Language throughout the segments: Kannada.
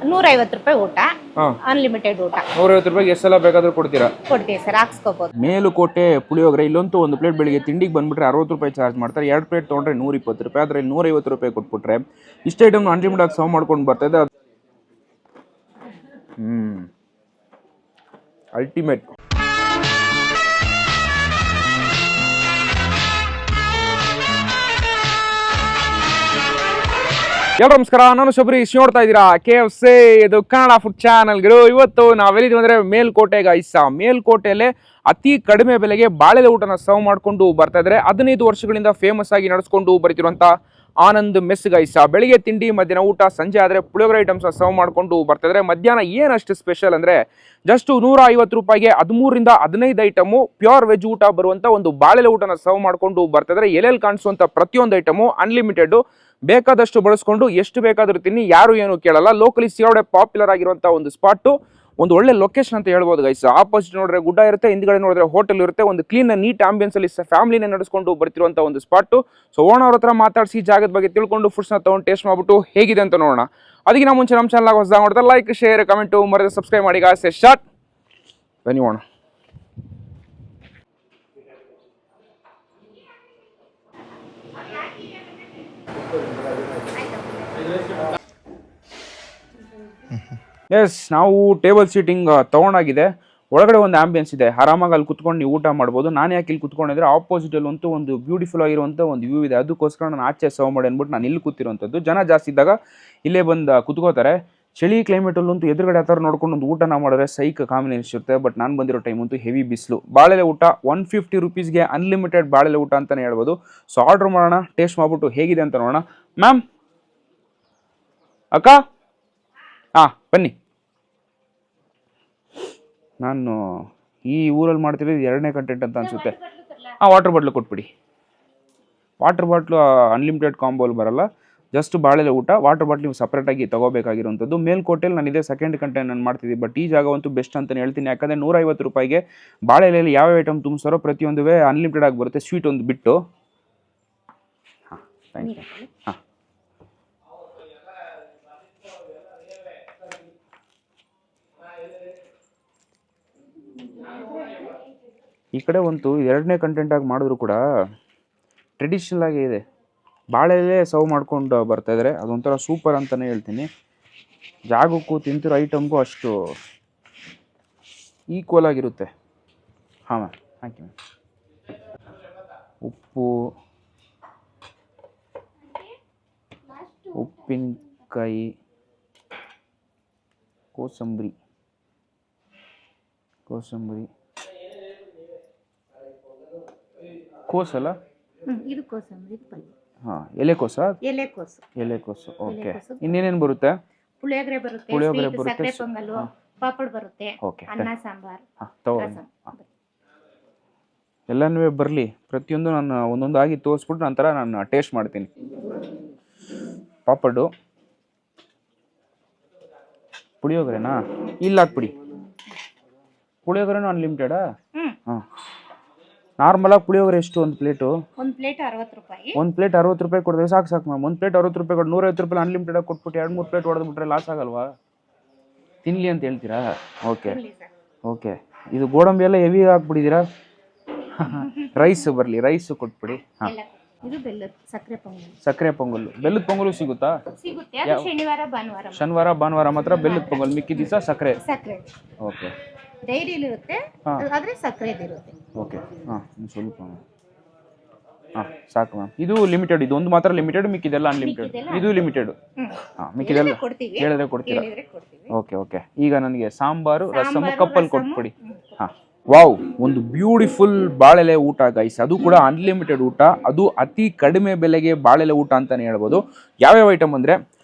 150 ರೂಪಾಯಿ ಊಟ, ಅನ್ಲಿಮಿಟೆಡ್ ಊಟ. 150 ರೂಪಾಯಿಗೆ ಎಷ್ಟು ಸಲ ಬೇಕಾದ್ರೂ ಕೊಡ್ತೀರಾ? ಕೊಡ್ತೀವಿ ಸರ್, ಹಾಕ್ಸ್ಕೋಬಹುದು. ಮೇಲುಕೋಟೆ ಪುಳಿಯೋಗರೆ ಇಲ್ಲಂತೂ ಒಂದು ಪ್ಲೇಟ್ ಬೆಳಿಗ್ಗೆ ತಿಂಡಿಗೆ ಬಂದ್ಬಿಟ್ರೆ 60 ರೂಪಾಯಿ ಚಾರ್ಜ್ ಮಾಡ್ತಾರೆ. 2 ಪ್ಲೇಟ್ ತೊಗೊಂಡ್ರೆ 120 ರೂಪಾಯಿ. ಆದರೆ 150 ರೂಪಾಯಿ ಕೊಟ್ಬಿಟ್ರೆ ಇಷ್ಟು ಐಟಮ್ ಅನ್ಲಿಮಿಟೆಡ್ ಆಗಿ ಸರ್ವ್ ಮಾಡ್ಕೊಂಡು ಬರ್ತಾಯಿದೆ. ಅಲ್ಟಿಮೇಟ್. ಎಲ್ಲರೂ ನಮಸ್ಕಾರ, ನಾನು ಶಬರೀಶ್. ನೋಡ್ತಾ ಇದ್ದೀರಾ KFC, ಇದು ಕನ್ನಡ ಫುಡ್ ಚಾನಲ್. ಇವತ್ತು ನಾವೆಲ್ಲಿದ್ದೀವಿ ಅಂದರೆ ಮೇಲ್ಕೋಟೆ ಗೈಸ. ಮೇಲ್ಕೋಟೆಯಲ್ಲೇ ಅತಿ ಕಡಿಮೆ ಬೆಲೆಗೆ ಬಾಳೆಲೆ ಊಟನ ಸರ್ವ್ ಮಾಡಿಕೊಂಡು ಬರ್ತಾ ಇದ್ದಾರೆ. 15 ವರ್ಷಗಳಿಂದ ಫೇಮಸ್ ಆಗಿ ನಡೆಸ್ಕೊಂಡು ಬರ್ತಿರುವಂಥ ಆನಂದ್ ಮೆಸ್ ಗೈಸ. ಬೆಳಿಗ್ಗೆ ತಿಂಡಿ, ಮಧ್ಯಾಹ್ನ ಊಟ, ಸಂಜೆ ಆದರೆ ಪುಳಿಯೋಗರೆ ಐಟಮ್ಸ್ ಸರ್ವ್ ಮಾಡಿಕೊಂಡು ಬರ್ತಾ ಇದ್ದಾರೆ. ಮಧ್ಯಾಹ್ನ ಏನಷ್ಟು ಸ್ಪೆಷಲ್ ಅಂದರೆ ಜಸ್ಟ್ 150 ರೂಪಾಯಿಗೆ 13 ರಿಂದ 15 ಐಟಮು ಪ್ಯೂರ್ ವೆಜ್ ಊಟ ಬರುವಂಥ ಒಂದು ಬಾಳೆಲೆ ಊಟನ ಸರ್ವ್ ಮಾಡಿಕೊಂಡು ಬರ್ತಾ ಇದ್ದಾರೆ. ಎಲ್ಲೆಲ್ಲಿ ಕಾಣಿಸುವಂಥ ಪ್ರತಿಯೊಂದು ಐಟಮು ಅನ್ಲಿಮಿಟೆಡ್, ಬೇಕಾದಷ್ಟು ಬಳಸ್ಕೊಂಡು ಎಷ್ಟು ಬೇಕಾದ್ರೂ ತಿನ್ನಿ, ಯಾರು ಏನು ಕೇಳಲ್ಲ. ಲೋಕಲಿ ಸಿಗಡೆ ಪಾಪ್ಯುಲರ್ ಆಗಿರುವಂಥ ಒಂದು ಸ್ಪಾಟು, ಒಂದು ಒಳ್ಳೆ ಲೊಕೇಶನ್ ಅಂತ ಹೇಳ್ಬೋದು ಗೈಸ್. ಆಪೋಸಿಟ್ ನೋಡಿದ್ರೆ ಗುಡ್ಡ ಇರುತ್ತೆ, ಹಿಂದ್ಗಡೆ ನೋಡಿದ್ರೆ ಹೋಟೆಲ್ ಇರುತ್ತೆ. ಒಂದು ಕ್ಲೀನ್ ನೀಟ್ ಆಂಬಿಯನ್ಸ್ ಅಲ್ಲಿ ಫ್ಯಾಮಿಲಿನೇ ನಡೆಸ್ಕೊಂಡು ಬರ್ತಿರುವಂಥ ಒಂದು ಸ್ಪಾಟು. ಸೊ ಓನರ್ ಹತ್ರ ಮಾತಾಡಿಸಿ ಜಾಗದ ಬಗ್ಗೆ ತಿಳ್ಕೊಂಡು ಫುಡ್ಸ್ನ ತೊಗೊಂಡು ಟೇಸ್ಟ್ ಮಾಡ್ಬಿಟ್ಟು ಹೇಗಿದೆ ಅಂತ ನೋಡೋಣ. ಅದಕ್ಕಿಂತ ಮುಂಚೆ ನಮ್ಮ ಚಾನಲ್ ಹೊಸದಾಗಿ ನೋಡಿದ್ರೆ ಲೈಕ್, ಶೇರ್, ಕಮೆಂಟು ಮರೆದು ಸಬ್ಸ್ಕ್ರೈಬ್ ಮಾಡಿ. ಗಾಯ್ಸ್ ಸ್ಟಾರ್ಟ್ ಬನ್ನಿ ಹೋಣ. ಎಸ್, ನಾವು ಟೇಬಲ್ ಸೀಟಿಂಗ್ ತೊಗೊಂಡಾಗಿದೆ. ಒಳಗಡೆ ಒಂದು ಆಂಬಿಯನ್ಸ್ ಇದೆ, ಆರಾಮಾಗಿ ಅಲ್ಲಿ ಕುತ್ಕೊಂಡು ನೀವು ಊಟ ಮಾಡ್ಬೋದು. ನಾನು ಯಾಕೆ ಇಲ್ಲಿ ಕುತ್ಕೊಂಡಿದ್ರೆ ಆಪೋಸಿಟಲ್ಲಿ ಅಂತೂ ಒಂದು ಬ್ಯೂಟಿಫುಲ್ ಆಗಿರುವಂಥ ಒಂದು ವ್ಯೂ ಇದೆ. ಅದಕ್ಕೋಸ್ಕರ ನಾನು ಆಚೆ ಸರ್ವ್ ಮಾಡಿ ಅಂದ್ಬಿಟ್ಟು ನಾನು ಇಲ್ಲಿ ಕೂತಿರುವಂಥದ್ದು. ಜನ ಜಾಸ್ತಿ ಇದ್ದಾಗ ಇಲ್ಲೇ ಬಂದು ಕುತ್ಕೋತಾರೆ. ಚಳಿ ಕ್ಲೈಮೇಟಲ್ಲಂತೂ ಎದುರುಗಡೆ ಆ ಥರ ನೋಡ್ಕೊಂಡು ಒಂದು ಊಟನ ಮಾಡಿದ್ರೆ ಸೈಕ್ ಕಾಂಬಿನೇಷನ್ ಇರುತ್ತೆ. ಬಟ್ ನಾನು ಬಂದಿರೋ ಟೈಮ್ ಅಂತೂ ಹೆವಿ ಬಿಸಿಲು. ಬಾಳೆಲೆ ಊಟ 150 ರೂಪೀಸ್ಗೆ ಅನ್ಲಿಮಿಟೆಡ್ ಬಾಳೆಲೆ ಊಟ ಅಂತಲೇ ಹೇಳ್ಬೋದು. ಸೊ ಆರ್ಡ್ರ್ ಮಾಡೋಣ, ಟೇಸ್ಟ್ ಮಾಡಿಬಿಟ್ಟು ಹೇಗಿದೆ ಅಂತ ನೋಡೋಣ. ಮ್ಯಾಮ್, ಅಕ್ಕ, ಹಾಂ ಬನ್ನಿ. ನಾನು ಈ ಊರಲ್ಲಿ ಮಾಡ್ತಿರೋದು 2ನೇ ಕಂಟೆಂಟ್ ಅಂತ ಅನಿಸುತ್ತೆ. ವಾಟರ್ ಬಾಟ್ಲು ಕೊಟ್ಬಿಡಿ. ವಾಟರ್ ಬಾಟ್ಲು ಅನ್ಲಿಮಿಟೆಡ್ ಕಾಂಬೋಲ್ ಬರಲ್ಲ, ಜಸ್ಟ್ ಬಾಳೆಲೆ ಊಟ. ವಾಟರ್ ಬಾಟ್ಲು ನೀವು ಸಪ್ರೇಟಾಗಿ ತೊಗೋಬೇಕಾಗಿರುವಂಥದ್ದು. ಮೇಲ್ಕೋಟೆಯಲ್ಲಿ ನಾನು ಇದೇ ಸೆಕೆಂಡ್ ಕಂಟೆಂಟ್ ನಾನು ಮಾಡ್ತಿದ್ದೆ. ಬಟ್ ಈ ಜಾಗವಂತೂ ಬೆಸ್ಟ್ ಅಂತಲೇ ಹೇಳ್ತೀನಿ. ಯಾಕಂದರೆ 150 ರೂಪಾಯಿಗೆ ಬಾಳೆಲೆಯಲ್ಲಿ ಯಾವ ಐಟಮ್ ತುಂಬಿಸಾರೋ ಪ್ರತಿಯೊಂದುವೇ ಅನ್ಲಿಮಿಟೆಡ್ ಆಗಿ ಬರುತ್ತೆ, ಸ್ವೀಟ್ ಒಂದು ಬಿಟ್ಟು. ಹಾಂ, ಥ್ಯಾಂಕ್ ಯು. ಹಾಂ, ಈ ಕಡೆ ಒಂದು 2ನೇ ಕಂಟೆಂಟ್ ಆಗಿ ಮಾಡಿದ್ರು ಕೂಡ ಟ್ರೆಡಿಷ್ನಲ್ ಆಗೇ ಇದೆ. ಬಾಳೆಲೆ ಸರ್ವ್ ಮಾಡ್ಕೊಂಡು ಬರ್ತಾಯಿದ್ದಾರೆ. ಅದೊಂಥರ ಸೂಪರ್ ಅಂತಲೇ ಹೇಳ್ತೀನಿ. ಜಾಗಕ್ಕೂ ತಿಂತಿರೋ ಐಟಮ್ಗೂ ಅಷ್ಟು ಈಕ್ವಲ್ ಆಗಿರುತ್ತೆ. ಹಾಂ ಮ್ಯಾಮ್, ಥ್ಯಾಂಕ್ ಯು ಮ್ಯಾಮ್. ಉಪ್ಪು, ಉಪ್ಪಿನಕಾಯಿ, ಕೋಸಂಬರಿ, ಕೋಸಲ್ಲ, ಇದು ಕೋಸಂಬರಿ ಪಲ್ಯ. ಹಾಂ, ಎಲೆಕೋಸು. ಓಕೆ. ಇನ್ನೇನೇನು ಬರುತ್ತೆ? ಪುಳಿಯೋಗರೆ ಬರುತ್ತೆ, ಸಕ್ಕರೆ ಪೊಂಗಲ್, ಪಾಪಡ್ ಬರುತ್ತೆ, ಅನ್ನ ಸಾಂಬಾರ್. ಹಾಂ, ತಗೊಳ್ಳಿ. ಎಲ್ಲನೂ ಬರಲಿ, ಪ್ರತಿಯೊಂದು ನಾನು ಒಂದೊಂದು ಆಗಿ ತೋರಿಸ್ಬಿಟ್ಟು ನಂತರ ನಾನು ಟೇಸ್ಟ್ ಮಾಡ್ತೀನಿ. ಪಾಪಡ್ಡು, ಪುಳಿಯೋಗರೆನಾ? ಇಲ್ಲ ಹಾಕ್ಬಿಡಿ. ಪುಳಿಯೋಗರೆನೂ ಅನ್ಲಿಮಿಟೆಡಾ? ಹಾಂ. ನಾರ್ಮಲಾಗಿ ಪುಳಿಯೋಗರೆ ಎಷ್ಟು ಒಂದು ಪ್ಲೇಟು? ಒಂದು ಪ್ಲೇಟ್ 60 ರೂಪಾಯಿ. ಒಂದು ಪ್ಲೇಟ್ 60 ರೂಪಾಯಿ ಕೊಡ್ತೀವಿ. ಸಾಕು ಮ್ಯಾಮ್. ಒಂದು ಪ್ಲೇಟ್ 60 ರೂಪಾಯಿ ಕೊಟ್ಟು 150 ರೂಪಾಯಿ ಅನ್ಲಿಮಿಟೆಡ್ ಕೊಟ್ಬಿಟ್ಟು 2-3 ಪ್ಲೇಟ್ ಹೊಡೆದ್ಬಿಟ್ರೆ ಲಾಸ್ ಆಗಲ್ವಾ? ತಿನ್ನಲಿ ಅಂತ ಹೇಳ್ತೀರಾ? ಓಕೆ. ಇದು ಗೋಡಂಬಿ ಎಲ್ಲ ಹೆವಿ ಹಾಕ್ಬಿಟ್ಟಿದ್ದೀರಾ. ರೈಸ್ ಬರಲಿ, ರೈಸು ಕೊಟ್ಬಿಡಿ. ಹಾಂ. ಇದು ಬೆಲ್ಲದ ಸಕ್ಕರೆ ಪೊಂಗಲ್ಲು. ಬೆಲ್ಲದ ಪೊಂಗಲು ಸಿಗುತ್ತಾ? ಶನಿವಾರ ಭಾನುವಾರ ಮಾತ್ರ ಬೆಲ್ಲದ ಪೊಂಗಲ್, ಮಿಕ್ಕಿದ ದಿವಸ ಸಕ್ಕರೆ. ಓಕೆ. ಡೈರಿಲಿ ಇರುತ್ತೆ, ಆದರೆ ಸಕ್ಕರೆ ಇರುತ್ತೆ. ಓಕೆ. ಹಾಂ, ಸ್ವಲ್ಪ. ಹಾಂ, ಸಾಕು ಮ್ಯಾಮ್. ಇದು ಲಿಮಿಟೆಡ್, ಇದು ಒಂದು ಮಾತ್ರ ಲಿಮಿಟೆಡ್, ಮಿಕ್ಕಿದೆಲ್ಲ ಅನ್ಲಿಮಿಟೆಡ್. ಇದು ಲಿಮಿಟೆಡ್. ಹಾಂ, ಮಿಕ್ಕಿದೆಲ್ಲ ಹೇಳಿದ್ರೆ ಕೊಡ್ತೀರಾ? ಓಕೆ. ಈಗ ನನಗೆ ಸಾಂಬಾರು, ರಸಮು ಕಪ್ಪಲ್ಲಿ ಕೊಟ್ಬಿಡಿ. ಹಾಂ. ವಾವ್, ಒಂದು ಬ್ಯೂಟಿಫುಲ್ ಬಾಳೆಲೆ ಊಟ ಗೈಸ್. ಅದು ಕೂಡ ಅನ್ಲಿಮಿಟೆಡ್ ಊಟ, ಅದು ಅತಿ ಕಡಿಮೆ ಬೆಲೆಗೆ ಬಾಳೆಲೆ ಊಟ ಅಂತಲೇ ಹೇಳ್ಬೋದು. ಯಾವ್ಯಾವ ಐಟಮ್ ಅಂದರೆ,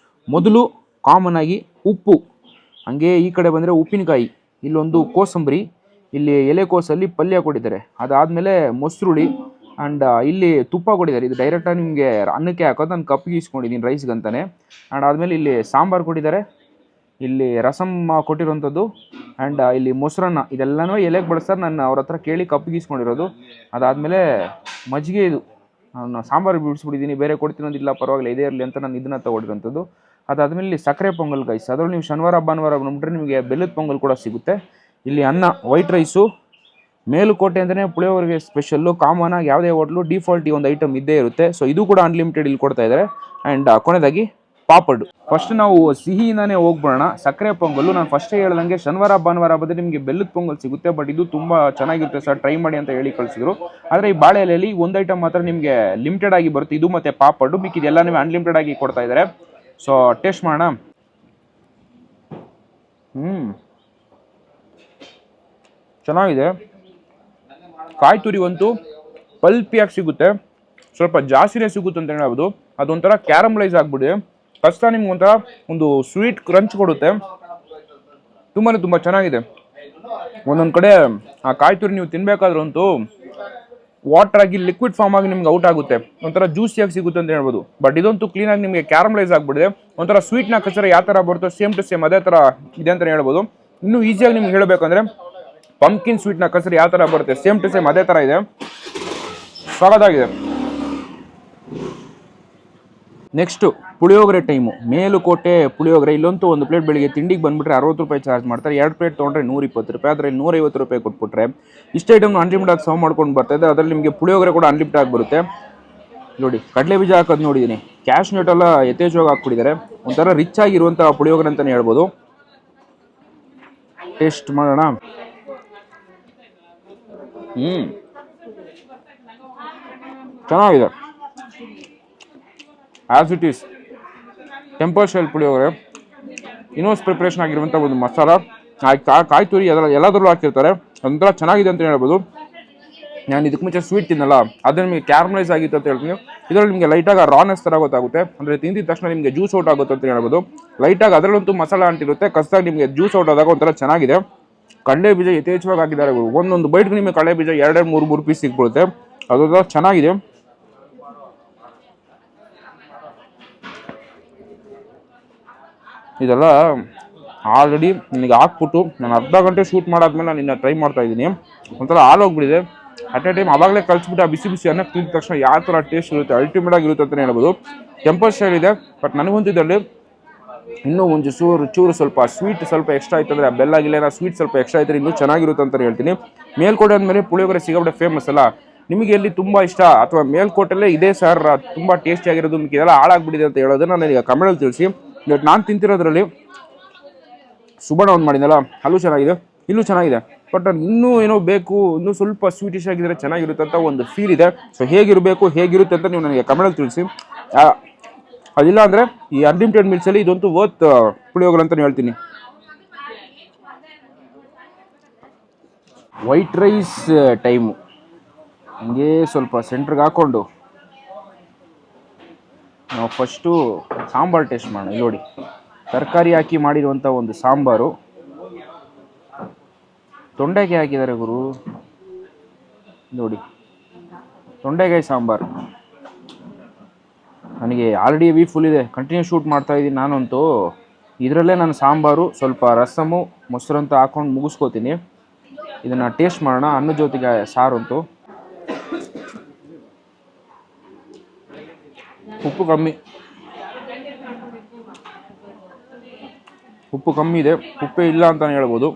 ಮೊದಲು ಕಾಮನ್ ಆಗಿ ಉಪ್ಪು, ಹಾಗೆ ಈ ಕಡೆ ಬಂದರೆ ಉಪ್ಪಿನಕಾಯಿ, ಇಲ್ಲೊಂದು ಕೋಸಂಬರಿ, ಇಲ್ಲಿ ಎಲೆಕೋಸಲ್ಲಿ ಪಲ್ಯ ಕೊಟ್ಟಿದ್ದಾರೆ. ಅದಾದಮೇಲೆ ಮೊಸರುಳಿ ಆ್ಯಂಡ್ ಇಲ್ಲಿ ತುಪ್ಪ ಕೊಟ್ಟಿದ್ದಾರೆ. ಇದು ಡೈರೆಕ್ಟಾಗಿ ನಿಮಗೆ ಅನ್ನಕ್ಕೆ ಹಾಕೋದು, ನಾನು ಕಪ್ಪಿಗೆ ಇಸ್ಕೊಂಡಿದ್ದೀನಿ ರೈಸ್ಗಂತಾನೆ. ಆ್ಯಂಡ್ ಆದಮೇಲೆ ಇಲ್ಲಿ ಸಾಂಬಾರು ಕೊಟ್ಟಿದ್ದಾರೆ, ಇಲ್ಲಿ ರಸಮ್ ಕೊಟ್ಟಿರೋಂಥದ್ದು, ಆ್ಯಂಡ್ ಇಲ್ಲಿ ಮೊಸರನ್ನ. ಇದೆಲ್ಲನೂ ಎಲೆಗೆ ಬಳಸ್ತಾರೆ. ನಾನು ಅವ್ರ ಹತ್ರ ಕೇಳಿ ಕಪ್ಪಿಗೆ ಇಸ್ಕೊಂಡಿರೋದು. ಅದಾದಮೇಲೆ ಮಜ್ಜಿಗೆ. ಇದು ನಾನು ಸಾಂಬಾರು ಬಿಡಿಸ್ಬಿಟ್ಟಿದ್ದೀನಿ, ಬೇರೆ ಕೊಡ್ತೀನಿ ಅಂದಿಲ್ಲ, ಪರವಾಗಿಲ್ಲ ಇದೇ ಇರಲಿ ಅಂತ ನಾನು ಇದನ್ನು ತೊಗೊಂಡಿರೋಂಥದ್ದು. ಅದಾದ್ಮೇಲೆ ಇಲ್ಲಿ ಸಕ್ಕರೆ ಪೊಂಗಲ್ ಗೈಸ್, ಅದರಲ್ಲಿ ನೀವು ಶನಿವಾರ ಭಾನುವಾರ ಬಂದ್ಬಿಟ್ರೆ ನಿಮಗೆ ಬೆಲ್ಲದ ಪೊಂಗಲ್ ಕೂಡ ಸಿಗುತ್ತೆ. ಇಲ್ಲಿ ಅನ್ನ, ವೈಟ್ ರೈಸು, ಮೇಲುಕೋಟೆ ಅಂತಲೇ ಪುಳಿಯೋಗರೆಗೆ ಸ್ಪೆಷಲ್ಲು. ಕಾಮನ್ ಆಗಿ ಯಾವುದೇ ಹೋಟ್ಲು ಡಿಫಾಲ್ಟ್ ಈ ಒಂದು ಐಟಮ್ ಇದ್ದೇ ಇರುತ್ತೆ. ಸೊ ಇದು ಕೂಡ ಅನ್ಲಿಮಿಟೆಡ್ ಇಲ್ಲಿ ಕೊಡ್ತಾ ಇದ್ದಾರೆ. ಆ್ಯಂಡ್ ಕೊನೆಯದಾಗಿ ಪಾಪಡ್. ಫಸ್ಟ್ ನಾವು ಸಿಹಿಯಿಂದಾನೇ ಹೋಗ್ಬಿಡೋಣ. ಸಕ್ಕರೆ ಪೊಂಗಲ್ಲು ನಾನು ಫಸ್ಟೇ ಹೇಳ್ದಂಗೆ ಶನಿವಾರ ಭಾನುವಾರ ಬಂದರೆ ನಿಮಗೆ ಬೆಲ್ಲದ ಪೊಂಗಲ್ ಸಿಗುತ್ತೆ, ಬಟ್ ಇದು ತುಂಬ ಚೆನ್ನಾಗಿರುತ್ತೆ ಸರ್, ಟ್ರೈ ಮಾಡಿ ಅಂತ ಹೇಳಿ ಕಳಿಸಿದ್ರು. ಆದರೆ ಈ ಬಾಳೆ ಎಲೆಯಲ್ಲಿ ಒಂದು ಐಟಮ್ ಮಾತ್ರ ನಿಮಗೆ ಲಿಮಿಟೆಡ್ ಆಗಿ ಬರುತ್ತೆ, ಇದು ಮತ್ತು ಪಾಪಡ್ಡು. ಮಿಕ್ಕಿದೆಲ್ಲ ನೀವು ಅನ್ಲಿಮಿಟೆಡ್ ಆಗಿ ಕೊಡ್ತಾ ಇದ್ದಾರೆ. ಸೊ ಟೇಸ್ಟ್ ಮಾಡೋಣ. ಚೆನ್ನಾಗಿದೆ. ಕಾಯಿ ತುರಿ ಅಂತೂ ಪಲ್ಪಿಯಾಗಿ ಸಿಗುತ್ತೆ, ಸ್ವಲ್ಪ ಜಾಸ್ತಿನೇ ಸಿಗುತ್ತೆ ಅಂತ ಹೇಳ್ಬೋದು. ಅದೊಂಥರ ಕ್ಯಾರಮಲೈಸ್ ಆಗಿಬಿಡಿ ಕಷ್ಟ, ನಿಮ್ಗೆ ಒಂಥರ ಒಂದು ಸ್ವೀಟ್ ಕ್ರಂಚ್ ಕೊಡುತ್ತೆ. ತುಂಬ ಚೆನ್ನಾಗಿದೆ. ಒಂದೊಂದು ಕಡೆ ಆ ಕಾಯಿ ತುರಿ ನೀವು ತಿನ್ಬೇಕಾದ್ರಂತೂ ವಾಟರ್ ಆಗಿ ಲಿಕ್ವಿಡ್ ಫಾರ್ಮ್ ಆಗಿ ನಿಮ್ಗೆ ಔಟ್ ಆಗುತ್ತೆ, ಒಂಥರ ಜ್ಯೂಸಿಯಾಗಿ ಸಿಗುತ್ತೆ ಅಂತ ಹೇಳ್ಬೋದು. ಬಟ್ ಇದಂತೂ ಕ್ಲೀನಾಗಿ ನಿಮಗೆ ಕ್ಯಾರಮಲೈಸ್ ಆಗಿಬಿಡಿದೆ. ಒಂಥರ ಸ್ವೀಟ್ನ ಕಚರ ಯಾವ ಥರ ಬರುತ್ತೋ ಸೇಮ್ ಟು ಸೇಮ್ ಅದೇ ಥರ ಇದೆ ಅಂತ ಹೇಳ್ಬೋದು. ಇನ್ನೂ ಈಸಿಯಾಗಿ ನಿಮ್ಗೆ ಹೇಳಬೇಕಂದ್ರೆ ಪಂಪ್ಕಿನ್ ಸ್ವೀಟ್ನ ಕಸರು ಯಾವ ಥರ ಬರುತ್ತೆ ಸೇಮ್ ಟು ಸೇಮ್ ಅದೇ ಥರ ಇದೆ. ಸ್ವಾಗತಾಗಿದೆ. Next puliyogare time. ಮೇಲುಕೋಟೆ ಪುಳಿಯೋಗರೆ. ಇಲ್ಲಂತೂ ಒಂದು ಪ್ಲೇಟ್ ಬೆಳಿಗ್ಗೆ ತಿಂಡಿಗೆ ಬಂದುಬಿಟ್ರೆ 60 ರೂಪಾಯಿ ಚಾರ್ಜ್ ಮಾಡ್ತಾರೆ. 2 ಪ್ಲೇಟ್ ತೊಗೊಂಡ್ರೆ 120 ರೂಪಾಯಿ, ಅದರಲ್ಲಿ 150 ರೂಪಾಯಿ ಕೊಟ್ಬಿಟ್ರೆ ಇಷ್ಟು ಐಟಮ್ ಅನ್ಲಿಮಿಟೆಡ್ ಆಗಿ ಸರ್ವ್ ಮಾಡ್ಕೊಂಡು ಬರ್ತಾಯಿದೆ. ಅದರಲ್ಲಿ ನಿಮಗೆ ಪುಳಿಯೋಗರೆ ಕೂಡ ಅನ್ಲಿಮಿಟೆಡ್ ಆಗಿ ಬರುತ್ತೆ. ನೋಡಿ ಕಡಲೆ ಬೀಜ ಹಾಕೋದು ನೋಡಿದ್ದೀನಿ, ಕ್ಯಾಶ್ ನಟ್ ಎಲ್ಲ ಯಥೇಚ್ಛವಾಗಿ ಹಾಕ್ಬಿಟ್ಟಿದ್ದಾರೆ. ಒಂಥರ ರಿಚ್ ಆಗಿರುವಂಥ ಪುಳಿಯೋಗರೆ ಅಂತಲೇ ಹೇಳ್ಬೋದು. ಟೇಸ್ಟ್ ಮಾಡೋಣ. ಚೆನ್ನಾಗಿದೆ. As it is temple style puliyogare, ಇನ್ನೋಸ್ ಪ್ರಿಪ್ರೇಷನ್ ಆಗಿರುವಂಥ ಒಂದು ಮಸಾಲ, ಕಾಯಿ ತುರಿ ಎಲ್ಲದರಲ್ಲೂ ಹಾಕಿರ್ತಾರೆ. ಒಂಥರ ಚೆನ್ನಾಗಿದೆ ಅಂತ ಹೇಳ್ಬೋದು. ನಾನು ಇದಕ್ಕೆ ಮುಂಚೆ ಸ್ವೀಟ್ ತಿನ್ನಲ್ಲ, ಅದು ನಿಮಗೆ ಕ್ಯಾರಮಲೈಸ್ ಆಗಿತ್ತು ಅಂತ ಹೇಳ್ತೀನಿ. ಇದರಲ್ಲಿ ನಿಮಗೆ ಲೈಟಾಗಿ ರಾನೆಸ್ ಥರ ಗೊತ್ತಾಗುತ್ತೆ, ಅಂದರೆ ತಿಂದಿದ ತಕ್ಷಣ ನಿಮಗೆ ಜ್ಯೂಸ್ ಔಟ್ ಆಗುತ್ತೆ ಅಂತ ಹೇಳ್ಬೋದು. ಲೈಟಾಗಿ ಅದರಲ್ಲಂತೂ ಮಸಾಲ ಅಂಟಿರುತ್ತೆ, ಕಸ್ದಾಗಿ ನಿಮಗೆ ಜ್ಯೂಸ್ ಔಟ್ ಆದಾಗ ಒಂಥರ ಚೆನ್ನಾಗಿದೆ. ಕಡಲೆ ಬೀಜ ಯಥೇಚ್ಛವಾಗಿ ಹಾಕಿದ್ದಾರೆ. ಒಂದೊಂದು ಬೈಟ್ಗೆ ನಿಮಗೆ ಕಡಲೆ ಬೀಜ 2-3 ಪೀಸ್ ಸಿಕ್ಬಿಡುತ್ತೆ. ಅದೊಂಥರ ಚೆನ್ನಾಗಿದೆ. ಇದೆಲ್ಲ ಆಲ್ರೆಡಿ ನನಗೆ ಹಾಕ್ಬಿಟ್ಟು ನಾನು ಅರ್ಧ ಗಂಟೆ ಶೂಟ್ ಮಾಡಾದ್ಮೇಲೆ ನಾನು ಇನ್ನು ಟ್ರೈ ಮಾಡ್ತಾ ಇದ್ದೀನಿ. ಒಂಥರ ಹಾಳೋಗ್ಬಿಟ್ಟಿದೆ. ಅಟ್ ಎ ಟೈಮ್ ಅವಾಗಲೇ ಕಳಿಸ್ಬಿಟ್ಟು ಆ ಬಿಸಿ ಬಿಸಿ ಅನ್ನ ತಿಂದ ತಕ್ಷಣ ಯಾವ ಥರ ಟೇಸ್ಟ್ ಇರುತ್ತೆ, ಅಲ್ಟಿಮೇಟ್ ಆಗಿರುತ್ತೆ ಅಂತಲೇ ಹೇಳ್ಬೋದು. ಟೆಂಪಲ್ ಸ್ಟೈಲ್ ಇದೆ, ಬಟ್ ನನಗಂತೂ ಇದರಲ್ಲಿ ಇನ್ನೂ ಒಂದು ಚೂರು ಸ್ವಲ್ಪ ಸ್ವೀಟ್ ಸ್ವಲ್ಪ ಎಕ್ಸ್ಟ್ರಾ ಆಯ್ತು ಅಂದರೆ, ಬೆಲ್ಲ ಆಗಿಲ್ಲ ಸ್ವೀಟ್ ಸ್ವಲ್ಪ ಎಕ್ಸ್ಟ್ರಾ ಆಯ್ತಾರೆ ಇನ್ನೂ ಚೆನ್ನಾಗಿರುತ್ತೆ ಅಂತಲೇ ಹೇಳ್ತೀನಿ. ಮೇಲ್ಕೋಟೆ ಅಂದಮೇಲೆ ಪುಳಿಯೋಗರೆ ಸಿಗಾಬಿಟ್ಟೆ ಫೇಮಸ್ ಅಲ್ಲ. ನಿಮಗೆ ಎಲ್ಲಿ ತುಂಬ ಇಷ್ಟ ಅಥವಾ ಮೇಲ್ಕೋಟೆಲ್ಲೇ ಇದೆ ಸರ್ ತುಂಬ ಟೇಸ್ಟಿ ಆಗಿರೋದು, ನಿಮಗೆ ಇದೆಲ್ಲ ಹಾಳಾಗ್ಬಿಟ್ಟಿದೆ ಅಂತ ಹೇಳೋದು ನಾನು ಈಗ ಕಮೆಂಟಲ್ಲಿ ತಿಳಿಸಿ. ನಾನು ತಿಂತಿರೋದ್ರಲ್ಲಿ ಸುಬಣ ಒಂದು ಮಾಡಿದ್ನಲ್ಲ, ಅಲ್ಲೂ ಚೆನ್ನಾಗಿದೆ, ಇಲ್ಲೂ ಚೆನ್ನಾಗಿದೆ. ಬಟ್ ಇನ್ನೂ ಏನೋ ಬೇಕು, ಇನ್ನೂ ಸ್ವಲ್ಪ ಸ್ವೀಟಿಶ್ ಆಗಿದ್ರೆ ಚೆನ್ನಾಗಿರುತ್ತೆ ಅಂತ ಒಂದು ಫೀಲ್ ಇದೆ. ಸೊ ಹೇಗಿರುತ್ತೆ ಅಂತ ನೀವು ನನಗೆ ಕಮೆಂಟಲ್ಲಿ ತಿಳಿಸಿ. ಅದಿಲ್ಲ ಅಂದರೆ ಈ ಅನ್ಲಿಮಿಟೆಡ್ ಮೀಲ್ಸಲ್ಲಿ ಇದಂತೂ ವರ್ತ್ ಪುಳಿಯೋಗರೆ ಅಂತ ಹೇಳ್ತೀನಿ. White rice time. ಹಂಗೆ ಸ್ವಲ್ಪ ಸೆಂಟ್ರಿಗೆ ಹಾಕ್ಕೊಂಡು ನಾವು ಫಸ್ಟು ಸಾಂಬಾರು ಟೇಸ್ಟ್ ಮಾಡೋಣ. ಇಲ್ಲಿ ನೋಡಿ ತರಕಾರಿ ಹಾಕಿ ಮಾಡಿರುವಂಥ ಒಂದು ಸಾಂಬಾರು, ತೊಂಡೆಕಾಯಿ ಹಾಕಿದ್ದಾರೆ ಗುರು. ನೋಡಿ ತೊಂಡೆಕಾಯಿ ಸಾಂಬಾರು. ನನಗೆ ಆಲ್ರೆಡಿ ವಿ ಫುಲ್ ಇದೆ, ಕಂಟಿನ್ಯೂ ಶೂಟ್ ಮಾಡ್ತಾ ಇದ್ದೀನಿ ನಾನಂತೂ. ಇದರಲ್ಲೇ ನಾನು ಸಾಂಬಾರು ಸ್ವಲ್ಪ ರಸಮು ಮೊಸರು ಅಂತ ಹಾಕೊಂಡು ಮುಗಿಸ್ಕೋತೀನಿ. ಇದನ್ನು ಟೇಸ್ಟ್ ಮಾಡೋಣ. ಅನ್ನದ ಜೊತೆಗೆ ಸಾರು ಅಂತೂ. ಉಪ್ಪು ಕಮ್ಮಿ ಇದೆ, ಉಪ್ಪೇ ಇಲ್ಲ ಅಂತಾನೆ ಹೇಳ್ಬೋದು.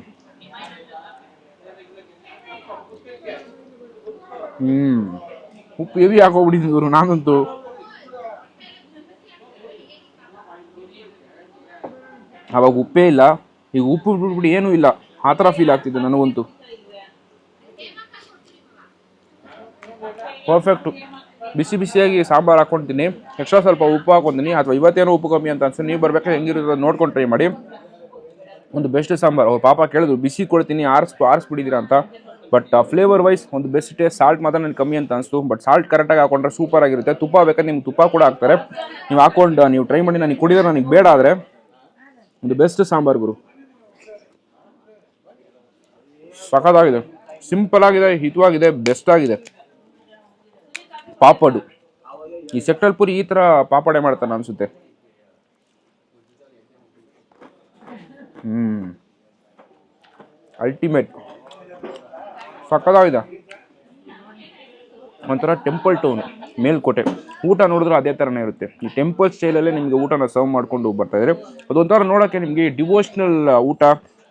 ಉಪ್ಪು ಹೆವಿ ಹಾಕೋಗ್ಬಿಟ್ಟಿದ್ರು ನಾನಂತೂ. ಅವಾಗ ಉಪ್ಪೇ ಇಲ್ಲ, ಈಗ ಉಪ್ಪು ಬಿಟ್ಬಿಟ್ಟು ಏನೂ ಇಲ್ಲ ಆ ಥರ ಫೀಲ್ ಆಗ್ತಿದೆ ನನಗಂತೂ. ಪರ್ಫೆಕ್ಟು. ಬಿಸಿಯಾಗಿ ಸಾಂಬಾರು ಹಾಕ್ಕೊತೀನಿ, ಎಕ್ಸ್ಟ್ರಾ ಸ್ವಲ್ಪ ಉಪ್ಪು ಹಾಕ್ಕೊತೀನಿ, ಅಥವಾ ಇವತ್ತೇನೋ ಉಪ್ಪು ಕಮ್ಮಿ ಅಂತ ಅನ್ಸುತ್ತೆ. ನೀವು ಬರ್ಬೇಕಾದ್ರೆ ಹೆಂಗಿರೋದು ನೋಡ್ಕೊಂಡು ಟ್ರೈ ಮಾಡಿ. ಒಂದು ಬೆಸ್ಟ್ ಸಾಂಬಾರು. ಅವ್ರು ಪಾಪ ಕೇಳಿದ್ರು ಬಿಸಿ ಕೊಡ್ತೀನಿ ಆರಿಸ್ಬಿಟ್ಟಿದ್ದೀರಾ ಅಂತ. ಬಟ್ ಫ್ಲೇವರ್ ವೈಸ್ ಒಂದು ಬೆಸ್ಟ್ ಟೇಸ್ಟ್. ಸಾಲ್ಟ್ ಮಾತ್ರ ನನಗೆ ಕಮ್ಮಿ ಅಂತ ಅನಿಸ್ತು, ಬಟ್ ಸಾಲ್ಟ್ ಕರೆಕ್ಟಾಗಿ ಹಾಕೊಂಡ್ರೆ ಸೂಪರ್ ಆಗಿರುತ್ತೆ. ತುಪ್ಪ ಬೇಕಾದ್ರೆ ನಿಮ್ಗೆ ತುಪ್ಪ ಕೂಡ ಹಾಕ್ತಾರೆ, ನೀವು ಹಾಕೊಂಡು ನೀವು ಟ್ರೈ ಮಾಡಿ. ನನಗೆ ಕುಡಿದ್ರೆ ನನಗೆ ಬೇಡ, ಆದರೆ ಒಂದು ಬೆಸ್ಟ್ ಸಾಂಬಾರು ಗುರು. ಸಖತ್ತಾಗಿದೆ, ಸಿಂಪಲ್ ಆಗಿದೆ, ಹಿತವಾಗಿದೆ, ಬೆಸ್ಟ್ ಆಗಿದೆ. ಪಾಪಡು ಈ ಸೆಕ್ಟಲ್ ಪುರಿ ಈ ಥರ ಪಾಪಡೆ ಮಾಡ್ತಾನೆ ಅನಿಸುತ್ತೆ. ಅಲ್ಟಿಮೇಟ್ ಸಖತ್ತಾಗಿದೆ. ಒಂಥರ ಟೆಂಪಲ್ ಟೌನು ಮೇಲ್ಕೋಟೆ. ಊಟ ನೋಡಿದ್ರೆ ಅದೇ ಥರನೇ ಇರುತ್ತೆ. ಈ ಟೆಂಪಲ್ ಸ್ಟೈಲಲ್ಲೇ ನಿಮಗೆ ಊಟನ ಸರ್ವ್ ಮಾಡ್ಕೊಂಡು ಬರ್ತಾಯಿದ್ದಾರೆ. ಅದೊಂಥರ ನೋಡೋಕ್ಕೆ ನಿಮಗೆ ಡಿವೋಷ್ನಲ್ ಊಟ,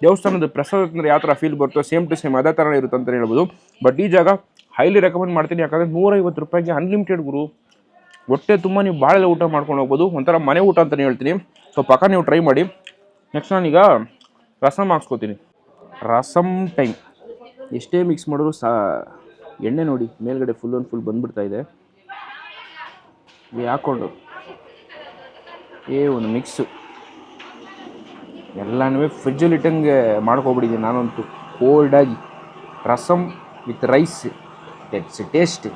ದೇವಸ್ಥಾನದ ಪ್ರಸಾದ ಅಂದರೆ ಯಾವ ಥರ ಫೀಲ್ ಬರುತ್ತೋ ಸೇಮ್ ಟು ಸೇಮ್ ಅದೇ ಥರನೇ ಇರುತ್ತೆ ಅಂತಲೇ ಹೇಳ್ಬೋದು. ಬಟ್ ಈ ಜಾಗ ಹೈಲಿ ರೆಕಮೆಂಡ್ ಮಾಡ್ತೀನಿ, ಯಾಕಂದರೆ 150 ರೂಪಾಯಿಗೆ ಅನ್ಲಿಮಿಟೆಡ್ ಗುರು. ಹೊಟ್ಟೆ ತುಂಬ ನೀವು ಬಾಳೆಲ್ಲ ಊಟ ಮಾಡ್ಕೊಂಡು ಹೋಗ್ಬೋದು. ಒಂಥರ ಮನೆ ಊಟ ಅಂತಲೇ ಹೇಳ್ತೀನಿ. ಸೊ ಪಕ್ಕ ನೀವು ಟ್ರೈ ಮಾಡಿ. ನೆಕ್ಸ್ಟ್ ನಾನೀಗ ರಸಮ್ ಹಾಕ್ಸ್ಕೊತೀನಿ. ರಸಮ್ ಟೈಮ್. ಎಷ್ಟೇ ಮಿಕ್ಸ್ ಮಾಡಿದ್ರು ಎಣ್ಣೆ ನೋಡಿ ಮೇಲ್ಗಡೆ ಫುಲ್ ಆ್ಯಂಡ್ ಫುಲ್ ಬಂದುಬಿಡ್ತಾ ಇದೆ. ಹಾಕ್ಕೊಂಡು ಒಂದು ಮಿಕ್ಸು ಎಲ್ಲನೂ ಫ್ರಿಜ್ಜಲ್ಲಿ ಇಟ್ಟಂಗೆ ಮಾಡ್ಕೊಬಿಟ್ಟಿದ್ದೀನಿ ನಾನಂತೂ. ಕೋಲ್ಡಾಗಿ rasam with rice, it's taste.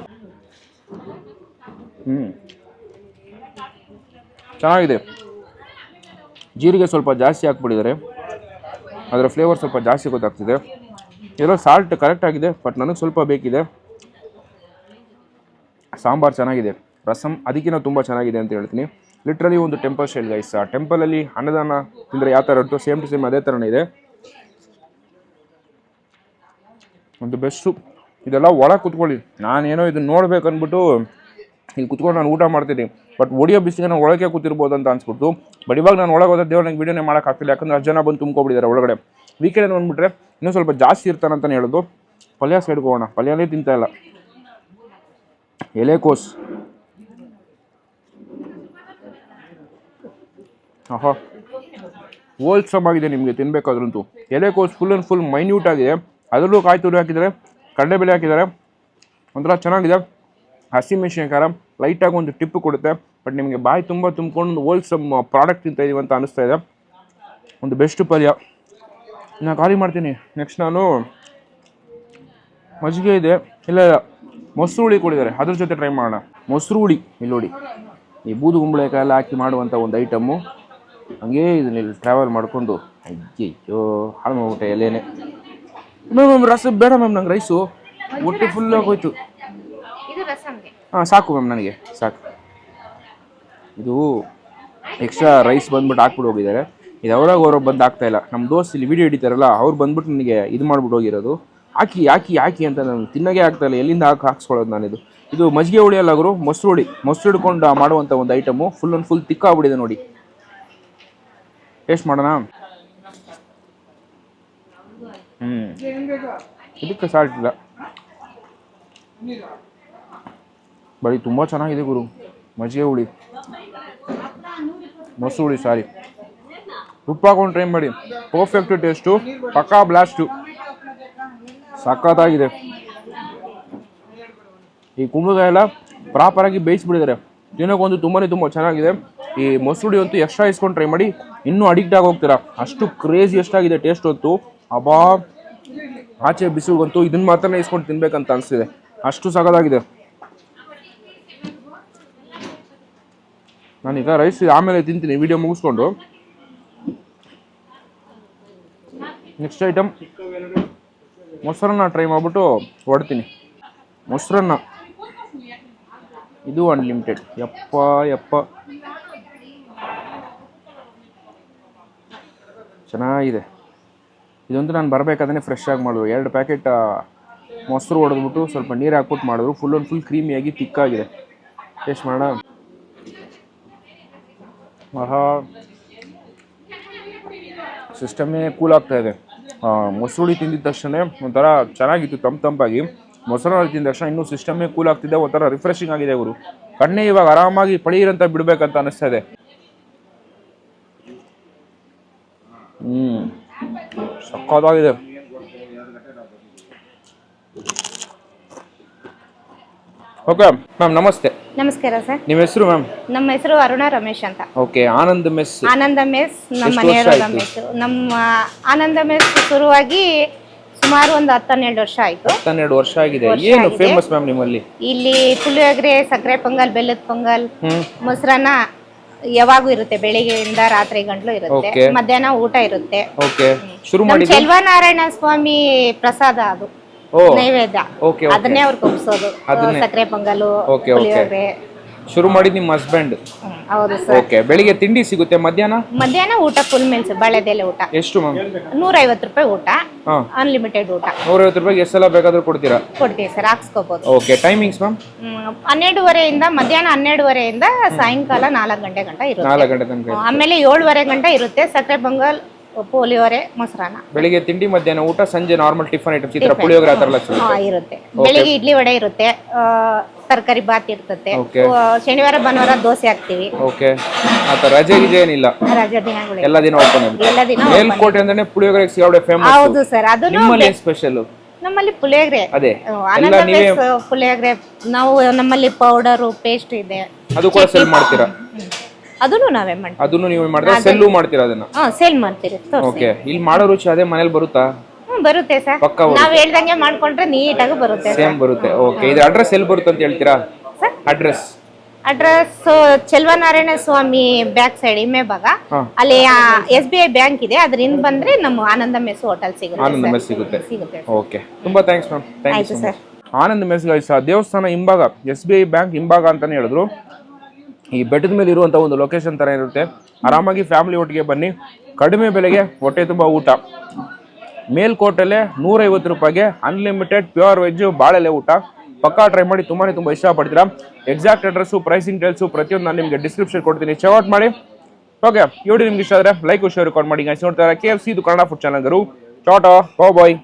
ಚೆನ್ನಾಗಿದೆ. ಜೀರಿಗೆ ಸ್ವಲ್ಪ ಜಾಸ್ತಿ ಹಾಕ್ಬಿಟ್ಟಿದ್ದಾರೆ, ಅದರ ಫ್ಲೇವರ್ ಸ್ವಲ್ಪ ಜಾಸ್ತಿ ಗೊತ್ತಾಗ್ತಿದೆ. ಎಲ್ಲ ಸಾಲ್ಟ್ ಕರೆಕ್ಟಾಗಿದೆ, ಬಟ್ ನನಗೆ ಸ್ವಲ್ಪ ಬೇಕಿದೆ. ಸಾಂಬಾರು ಚೆನ್ನಾಗಿದೆ, ರಸಮ್ ಅದಕ್ಕಿಂತ ತುಂಬ ಚೆನ್ನಾಗಿದೆ ಅಂತ ಹೇಳ್ತೀನಿ. ಲಿಟ್ರಲಿ ಒಂದು ಟೆಂಪಲ್ ಸ್ಟೈಲ್ ಗೈಸ್. ಆ ಟೆಂಪಲಲ್ಲಿ ಅನ್ನದಾನ ತಿಂದರೆ ಯಾವ ಥರ ಇರುತ್ತೋ ಸೇಮ್ ಟು ಸೇಮ್ ಅದೇ ಥರನೇ ಇದೆ. ಒಂದು ಬೆಸ್ಟು. ಇದೆಲ್ಲ ಒಳಗೆ ಕುತ್ಕೊಳ್ಳಿ. ನಾನೇನೋ ಇದನ್ನು ನೋಡ್ಬೇಕು ಅಂದ್ಬಿಟ್ಟು ಇಲ್ಲಿ ಕುತ್ಕೊಂಡು ನಾನು ಊಟ ಮಾಡ್ತೀನಿ, ಬಟ್ ಒಡಿಯೋ ಬಿಸಿಗೆ ನಾನು ಒಳಗೆ ಕೂತಿರ್ಬೋದು ಅಂತ ಅನ್ಸ್ಬಿಟ್ಟು. ಬಟ್ ಇವಾಗ ನಾನು ಒಳಗೆ ಹೋದ ದೇವ್ರ ನಂಗೆ ವೀಡಿಯೋನೇ ಮಾಡೋಕ್ಕಾಗ್ತಿಲ್ಲ, ಯಾಕಂದರೆ 10 ಜನ ಬಂದು ತುಂಬ್ಕೊಬಿಟ್ಟಿದ್ದಾರೆ ಒಳಗಡೆ. ವೀಕೆಂಡ್ ಬಂದುಬಿಟ್ರೆ ಇನ್ನೂ ಸ್ವಲ್ಪ ಜಾಸ್ತಿ ಇರ್ತಾನಂತಲೇ ಹೇಳೋದು. ಪಲ್ಯ ಸೈಡ್ಗೆ ಹೋಗೋಣ. ಪಲ್ಯನೇ ತಿಂತಾ ಇಲ್ಲ. ಎಲೆಕೋಸು, ಆಹಾ ಹೋಲ್ಸಮ್ ಆಗಿದೆ ನಿಮಗೆ ತಿನ್ಬೇಕಾದ್ರಂತೂ. ಎಲೆಕೋಸು ಫುಲ್ ಆ್ಯಂಡ್ ಫುಲ್ ಮೈನ್ಯೂಟ್ ಆಗಿದೆ. ಅದರಲ್ಲೂ ಕಾಯಿ ತುರಿ ಹಾಕಿದ್ದಾರೆ, ಕಡಲೆಬೇಳೆ ಹಾಕಿದ್ದಾರೆ, ಒಂಥರ ಚೆನ್ನಾಗಿದೆ. ಹಸಿಮೆಣಸಿನಕಾಯಿ ಲೈಟಾಗಿ ಒಂದು ಟಿಪ್ಪು ಕೊಡುತ್ತೆ, ಬಟ್ ನಿಮಗೆ ಬಾಯಿ ತುಂಬ ತುಂಬ್ಕೊಂಡು ಒಂದು ಹೋಲ್ಸಮ್ ಪ್ರಾಡಕ್ಟ್ ತಿಂತಾ ಇದೀವಿ ಅಂತ ಅನಿಸ್ತಾ ಇದೆ. ಒಂದು ಬೆಸ್ಟ್ ಪಲ್ಯ. ನಾನು ಖಾಲಿ ಮಾಡ್ತೀನಿ. ನೆಕ್ಸ್ಟ್ ನಾನು ಮಜ್ಜಿಗೆ ಇದೆ, ಇಲ್ಲ ಮೊಸರು ಹುಳಿ ಕೊಡಿದ್ದಾರೆ, ಅದ್ರ ಜೊತೆ ಟ್ರೈ ಮಾಡೋಣ. ಮೊಸರು ಹುಳಿ ಇಲ್ಲಿ ನೋಡಿ, ಈ ಬೂದು ಕುಂಬಳಕಾಯಿ ಎಲ್ಲ ಹಾಕಿ ಮಾಡುವಂಥ ಒಂದು ಐಟಮ್ಮು. ಹಂಗೇ ಇದನ್ನ ಇಲ್ಲಿ ಟ್ರಾವೆಲ್ ಮಾಡಿಕೊಂಡು ಅಯ್ಯೋ ಹಾಳು ಮಾಡ್ಬಿಟ್ಟೆ ಎಲೆನೇ. ಮ್ಯಾಮ್ ರಸ ಬೇಡ ಮ್ಯಾಮ್, ನಂಗೆ ರೈಸು ಹೊಟ್ಟೆ ಫುಲ್ ಆಗೋಯ್ತು. ಹಾಂ ಸಾಕು ಮ್ಯಾಮ್, ನನಗೆ ಸಾಕು. ಇದು ಎಕ್ಸ್ಟ್ರಾ ರೈಸ್ ಬಂದ್ಬಿಟ್ಟು ಹಾಕ್ಬಿಟ್ಟು ಹೋಗಿದ್ದಾರೆ. ಇದು ಅವ್ರಾಗ ಬಂದು ಆಗ್ತಾಯಿಲ್ಲ. ನಮ್ಮ ದೋಸ್ತ್ ಇಲ್ಲಿ ವೀಡಿಯೋ ಹಿಡಿತಾರಲ್ಲ ಅವ್ರು ಬಂದ್ಬಿಟ್ಟು ನನಗೆ ಇದು ಮಾಡ್ಬಿಟ್ಟು ಹೋಗಿರೋದು. ಹಾಕಿ ಹಾಕಿ ಹಾಕಿ ಅಂತ ನಾನು ತಿನ್ನೋಕೆ ಆಗ್ತಾಯಿಲ್ಲ, ಎಲ್ಲಿಂದ ಹಾಕ್ಸ್ಕೊಳ್ಳೋದು ನಾನಿದು. ಇದು ಮಜ್ಜಿಗೆ ಹುಳಿ ಅಲ್ಲ ಗುರು, ಮೊಸರು ಹುಳಿ. ಮೊಸರು ಹಿಡ್ಕೊಂಡು ಮಾಡುವಂಥ ಒಂದು ಐಟಮು. ಫುಲ್ ಆ್ಯಂಡ್ ಫುಲ್ ತಿಕ್ಕಾಗ್ಬಿಟ್ಟಿದೆ ನೋಡಿ. ಟೇಸ್ಟ್ ಮಾಡೋಣ. ಇದಕ್ಕೆ ಸಾಲ್ಟ್ ಇಲ್ಲ, ಬರೀ ತುಂಬ ಚೆನ್ನಾಗಿದೆ ಗುರು. ಮಜ್ಜಿಗೆ ಹುಳಿ, ಮೊಸರು ಹುಳಿ, ಸಾರಿ ಉಪ್ಪು ಹಾಕೊಂಡು ಟ್ರೈ ಮಾಡಿ. ಪರ್ಫೆಕ್ಟ್ ಟೇಸ್ಟು, ಪಕ್ಕಾ ಬ್ಲಾಸ್ಟು, ಸಖತ್ತಾಗಿದೆ. ಈ ಕುಂಬಳಕಾಯಿ ಎಲ್ಲ ಪ್ರಾಪರಾಗಿ ಬೇಯಿಸ್ಬಿಟ್ಟಿದ್ದಾರೆ. ತಿನ್ನೋಕೊಂದು ತುಂಬ ಚೆನ್ನಾಗಿದೆ. ಈ ಮೊಸರುಡಿ ಅಂತೂ ಎಕ್ಸ್ಟ್ರಾ ಇಸ್ಕೊಂಡು ಟ್ರೈ ಮಾಡಿ, ಇನ್ನೂ ಅಡಿಕ್ಟ್ ಆಗಿ ಹೋಗ್ತೀರಾ, ಅಷ್ಟು ಕ್ರೇಜಿ ಎಷ್ಟಾಗಿದೆ ಟೇಸ್ಟ್ ಅಂತೂ. ಅಬ್ಬಾ ಆಚೆ ಬಿಸಿಲುಗಂತೂ ಇದನ್ನ ಮಾತ್ರನೇ ಇಸ್ಕೊಂಡು ತಿನ್ಬೇಕಂತ ಅನಿಸ್ತಿದೆ, ಅಷ್ಟು ಸಖತ್ತಾಗಿದೆ. ನಾನೀಗ ರೈಸ್ ಆಮೇಲೆ ತಿಂತೀನಿ ವಿಡಿಯೋ ಮುಗಿಸ್ಕೊಂಡು. ನೆಕ್ಸ್ಟ್ ಐಟಮ್ ಮೊಸರನ್ನ ಟ್ರೈ ಮಾಡಿಬಿಟ್ಟು ಹೊಡ್ತೀನಿ. ಮೊಸರನ್ನ ಇದು ಅನ್ಲಿಮಿಟೆಡ್. ಯಪ್ಪ ಚೆನ್ನಾಗಿದೆ. ಇದಂತೂ ನಾನು ಬರಬೇಕಾದ್ರೆ ಫ್ರೆಶ್ ಆಗಿ ಮಾಡಿದ್ರು. 2 ಪ್ಯಾಕೆಟ್ ಮೊಸರು ಹೊಡೆದ್ಬಿಟ್ಟು ಸ್ವಲ್ಪ ನೀರು ಹಾಕ್ಬಿಟ್ಟು ಮಾಡಿದ್ರು. ಫುಲ್ ಆ್ಯಂಡ್ ಫುಲ್ ಕ್ರೀಮಿಯಾಗಿ ತಿಕ್ಕಾಗಿದೆ. ಟೇಸ್ಟ್ ಮಾಡೋಣ. ಆಹಾ, ಸಿಸ್ಟಮೇ ಕೂಲ್ ಆಗ್ತಾ ಇದೆ. ಮೊಸರುಳಿ ತಿಂದಿದ ತಕ್ಷಣ ಒಂಥರ ಚೆನ್ನಾಗಿತ್ತು, ತಂಪಾಗಿ. ಮೊಸರು ತಿಂದ ತಕ್ಷಣ ಇನ್ನೂ ಸಿಸ್ಟಮೇ ಕೂಲ್ ಆಗ್ತಿದೆ, ಒಂಥರ ರಿಫ್ರೆಶಿಂಗ್ ಆಗಿದೆ ಗುರು. ಕಣ್ಣೇ ಇವಾಗ ಆರಾಮಾಗಿ ಪಳೀರಂತ ಬಿಡ್ಬೇಕಂತ ಅನಿಸ್ತಾ ಇದೆ. ಸಕ್ಕತ್ತಾಗಿದೆ. ಓಕೆ ಮ್ಯಾಮ್, ನಮಸ್ತೆ. ನಮಸ್ಕಾರ ಸರ್. ನಿಮ್ಮ ಹೆಸರು ಮ್ಯಾಮ್? ನಮ್ಮ ಹೆಸರು ಅರುಣಾ ರಮೇಶ್ ಅಂತ. Okay, Anand mess. Anand mess ನಮ್ಮ ಮನೆಯವರು ರಮೇಶ್. ನಮ್ಮ ಆನಂದ ಮೆಸ್ ಶುರುವಾಗಿ ಸುಮಾರು ಒಂದು 10-12 ವರ್ಷ ಆಯ್ತು. 12 ವರ್ಷ ಆಗಿದೆ. ಏನು ಫೇಮಸ್ ಮ್ಯಾಮ್ ನಿಮ್ಮಲ್ಲಿ? ಇಲ್ಲಿ ಪುಳಿಯೋಗರೆ, ಸಕ್ಕರೆ ಪೊಂಗಲ್, ಬೆಲ್ಲದ ಪೊಂಗಲ್, ಮೊಸರನ್ನ ಯಾವಾಗೂ ಇರುತ್ತೆ. ಬೆಳಿಗ್ಗೆಯಿಂದ ರಾತ್ರಿ ಗಂಟ್ಲು ಇರುತ್ತೆ. ಮಧ್ಯಾಹ್ನ ಊಟ ಇರುತ್ತೆ. ಓಕೆ, ಶುರು ಮಾಡಿ. ಚೆಲುವನಾರಾಯಣ ಸ್ವಾಮಿ ಪ್ರಸಾದ ಅದು ನೈವೇದ್ಯ, ಅದನ್ನೇ ಅವ್ರು ಕೊಡ್ಸೋದು. ಸಕ್ಕರೆ ಪೊಂಗಲು, ಪುಳಿಯೋಗರೆ, ಶುರು ಮಾಡಿದ್ ನಿಮ್ಮ ಹಸ್ಬೆಂಡ್. ಹೌದು ಸರ್. ಓಕೆ, ಬೆಳಿಗ್ಗೆ ತಿಂಡಿ ಸಿಗುತ್ತೆ, ಮಧ್ಯಾಹ್ನ ಊಟ ಫುಲ್ ಮೀಲ್ಸ್ ಬಾಳೆದೆಲೆ ಊಟ. ಎಷ್ಟು ಮ್ಯಾಮ್? 150 ರೂಪಾಯಿ ಊಟ, ಅನ್ಲಿಮಿಟೆಡ್ ಊಟ. 150 ರೂಪಾಯಿಗೆ ಎಷ್ಟು ಸಲ ಬೇಕಾದ್ರೂ ಕೊಡ್ತೀರಾ? ಕೊಡ್ತೀವಿ ಸರ್, ಹಾಕ್ಸ್ಕೋಬಹುದು. Okay, timings ma'am? 12:30 ಮಧ್ಯಾಹ್ನ 12:30 ಸಾಯಂಕಾಲ 4 ಗಂಟೆ ಗಂಟ ಇರುತ್ತೆ. 4 ಗಂಟೆ ತನಕ. ಆಮೇಲೆ 7:30 ಗಂಟ ಇರುತ್ತೆ ಸಕ್ಕರೆ ಪೊಂಗಲ್, ಪುಳಿಯೋಗರೆ, ಮೊಸರನ್ನ. ಬೆಳಿಗ್ಗೆ ತಿಂಡಿ, ಮಧ್ಯಾಹ್ನ ಊಟ, ಸಂಜೆ ನಾರ್ಮಲ್ ಟಿಫನ್ ಐಟಮ್ಸ್, ಈ ತರ ಪುಳಿಯೋಗರೆ ಆ ತರ ಎಲ್ಲ ಇರುತ್ತೆ. ಬೆಳಿಗ್ಗೆ ಇಡ್ಲಿ ವಡೆ ಇರುತ್ತೆ, ತರಕಾರಿ ಬಾತ್ ಇರ್ತದೆ. ಶನಿವಾರ ಭಾನುವಾರ ದೋಸೆ ಹಾಕ್ತಿವಿ. ಓಕೆ, ಆತ ರಜೆ ಗಿಜೆ ಏನಿಲ್ಲ, ರಜೆ ದಿನಗಳು ಎಲ್ಲ ದಿನ ಓಪನ್ ಇದೆ. ಎಲ್ಲ ದಿನ ಮೇಲ್ಕೋಟೆ ಅಂದ್ರೆ ಪುಳಿಯೋಗರೆ ಸಿಗಡೆ ಫೇಮಸ್. ಹೌದು ಸರ್. ಅದು ನಿಮ್ಮಲ್ಲಿ ಸ್ಪೆಷಲ್? ನಮ್ಮಲ್ಲಿ ಪುಳಿಯೋಗರೆ, ಅದೇ ಆನಂದ ಮೆಸ್ ಪುಳಿಯೋಗರೆ. ನಾವು ನಮ್ಮಲ್ಲಿ ಪೌಡರ್ ಪೇಸ್ಟ್ ಇದೆ, ಅದು ಕೂಡ ಸೆಲ್ ಮಾಡ್ತೀರಾ? ಅದನ್ನು ನಾವೇ ಮಾಡ್ತೀವಿ. ಅದನ್ನು ನೀವು ಮಾಡ್ತೀರಾ, ಸೆಲ್ಲು ಮಾಡ್ತೀರಾ ಅದನ್ನ? ಸೇಲ್ ಮಾಡ್ತೀರಿ. ಓಕೆ, ಇಲ್ಲಿ ಮಾಡೋ ರುಚಿ ಅದೇ ಮನೇಲಿ ಬರುತ್ತಾ? ಬರುತ್ತೆ ಸರ್, ನಾವ್ ಹೇಳ್ದಂಗೆ ಮಾಡ್ಕೊಂಡ್ರೆ ನೀಟಾಗಿ ಬರುತ್ತೆ. ಸೇಮ್ ಬರುತ್ತೆ. ಓಕೆ, ಇದು ಅಡ್ರೆಸ್ ಎಲ್ಲಿ ಬರುತ್ತೆ ಅಂತ ಹೇಳ್ತೀರಾ? Address Cheluvanarayana Swamy back side ಹಿಮೇಭಾಗ, ಅಲ್ಲಿ SBI ಬ್ಯಾಂಕ್ ಇದೆ, ಅದ್ರಿಂದ ಬಂದ್ರೆ ನಮ್ಮ ಆನಂದ ಮೆಸ್ ಹೋಟೆಲ್ ಸಿಗುತ್ತೆ. ಓಕೆ, ತುಂಬಾ thanks ma'am. Thank you sir. Ananda mess guys, ದೇವಸ್ಥಾನ ಹಿಂಭಾಗ, SBI ಬ್ಯಾಂಕ್ ಹಿಂಭಾಗ ಅಂತಾನೆ ಹೇಳಿದ್ರು. ಈ ಬೆಟ್ಟದ ಮೇಲೆ ಇರುವಂತ ಒಂದು ಲೊಕೇಶನ್ ತರ ಇರುತ್ತೆ. ಆರಾಮಾಗಿ ಫ್ಯಾಮಿಲಿ ಒಟ್ಟಿಗೆ ಬನ್ನಿ, ಕಡಿಮೆ ಬೆಲೆಗೆ ಹೊಟ್ಟೆ ತುಂಬಾ ಊಟ. ಮೇಲ್ಕೋಟೆಲೆ 150 ರೂಪಾಯಿಗೆ ಅನ್ಲಿಮಿಟೆಡ್ ಪ್ಯೂರ್ ವೆಜ್ ಬಾಳೆಲೆ ಊಟ. ಪಕ್ಕಾ ಟ್ರೈ ಮಾಡಿ, ತುಂಬಾ ಇಷ್ಟಪಡ್ತೀರಾ. ಎಕ್ಸಾಕ್ಟ್ ಅಡ್ರೆಸ್, ಪ್ರೈಸಿಂಗ್ ಡೀಟೇಲ್ಸ್ ಪ್ರತಿಯೊಂದು ನಾನು ನಿಮಗೆ ಡಿಸ್ಕ್ರಿಪ್ಷನ್ ಕೊಡ್ತೀನಿ, ಚೆಕ್ಔಟ್ ಮಾಡಿ. ಓಕೆ, ವಿಡಿಯೋ ನಿಮ್ಗೆ ಇಷ್ಟ ಆದರೆ ಲೈಕ್ ಶೇರ್ ರೆಕಾರ್ಡ್ ಮಾಡಿ. ನೋಡ್ತಾ KFC ಇದು ಕನ್ನಡ ಫುಡ್ ಚಾನಲ್ ಗರು. ಟಾಟಾ, ಬಾಯ್.